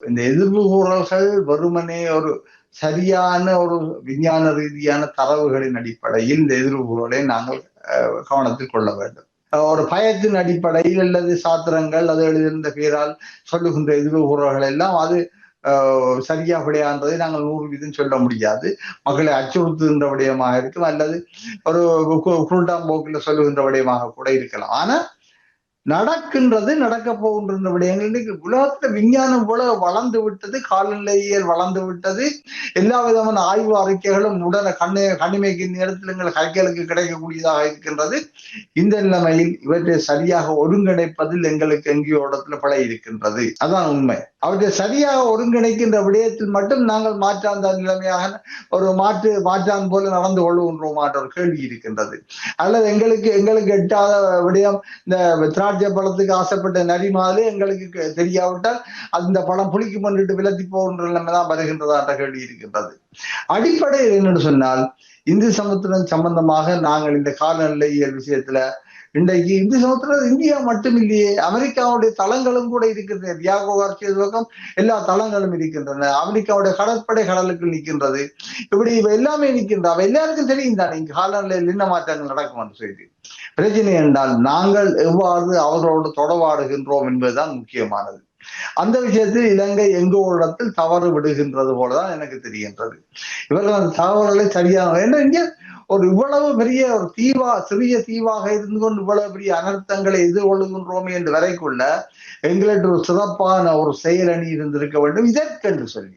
இந்த எதிர்வு கூறல்கள் வெறுமனே ஒரு சரியான ஒரு விஞ்ஞான ரீதியான தரவுகளின் அடிப்படையில் இந்த எதிர்வு கூறலை நாங்கள் கவனத்தில் கொள்ள வேண்டும். ஒரு பயத்தின் அடிப்படையில் அல்லது சாத்திரங்கள் அது எழுதியிருந்த பேரால் சொல்லுகின்ற எதிர்வு கூறல்கள் எல்லாம் அது சரியா விடையான்றதை நாங்கள் 100% சொல்ல முடியாது. மக்களை அச்சுறுத்துகின்ற விடயமாக இருக்கும், அல்லது ஒரு குருட்டாம் போக்கில் சொல்லுகின்ற விடயமாக கூட இருக்கலாம். ஆனா நடக்கின்றது, நடக்க போகின்ற விடயங்கள் இன்னைக்கு உலகத்துல விஞ்ஞானம் போல வளர்ந்து விட்டது, காலநிலையியல் வளர்ந்து விட்டது. எல்லா விதமான ஆய்வு அறிக்கைகளும் உடனே கண்ணிமைக்கு நேரத்தில் எங்கள் கைகளுக்கு கிடைக்கக்கூடியதாக இருக்கின்றது. இந்த நிலைமையில் இவற்றை சரியாக ஒருங்கிணைப்பதில் எங்களுக்கு எங்கேயோ இடத்துல பிழை இருக்கின்றது. அதான் உண்மை. அவற்றை சரியாக ஒருங்கிணைக்கின்ற விடயத்தில் மட்டும் நாங்கள் மாற்றாந்த நிலைமையாக ஒரு மாற்றான் போல நடந்து கொள்ளுகின்றோமான்ற ஒரு கேள்வி இருக்கின்றது. அல்லது எங்களுக்கு எட்டாத விடயம், இந்த திராட்சை பழத்துக்கு ஆசைப்பட்ட நரி மாதிரி எங்களுக்கு தெரியாவிட்டால் அந்த பழம் புளிக்கு பண்ணிட்டு விலத்தி போகின்ற நிலைமைதான் வருகின்றதா கேள்வி இருக்கின்றது. அடிப்படையில் என்னன்னு சொன்னால், இந்து சமத்துவம் சம்பந்தமாக நாங்கள் இந்த காலநிலையியல் விஷயத்துல இன்றைக்கு இந்து சமத்துவம் இந்தியா மட்டும் இல்லையே, அமெரிக்காவுடைய தளங்களும் கூட இருக்கின்றன. தியாகோ கார்சியா துவக்கம் எல்லா தளங்களும் இருக்கின்றன. அமெரிக்காவுடைய கடற்படை கடலுக்கு நிற்கின்றது. இப்படி எல்லாமே நிற்கின்றன. எல்லாருக்கும் தெரியும் தானே இங்க காலநிலையில் என்ன மாற்றங்கள் நடக்கும் என்று சொல்லி. பிரச்சனை என்றால் நாங்கள் எவ்வாறு அவர்களோடு தொடர்பாடுகின்றோம் என்பதுதான் முக்கியமானது. அந்த விஷயத்தில் இலங்கை எங்கோ ஒரு இடத்தில் தவறு விடுகின்றது போலதான் எனக்கு தெரிகின்றது. இவர்கள் அந்த தகவல்களை சரியாக, ஏன்னா இங்க ஒரு இவ்வளவு பெரிய ஒரு சிறிய தீவாக இருந்து கொண்டு இவ்வளவு பெரிய அனர்த்தங்களை எதிர்கொள்ளுகின்றோமே என்று வரைக்குள்ள எங்களுக்கு ஒரு சிறப்பான ஒரு செயலணி இருந்திருக்க வேண்டும் இதற்கென்று சொல்லி.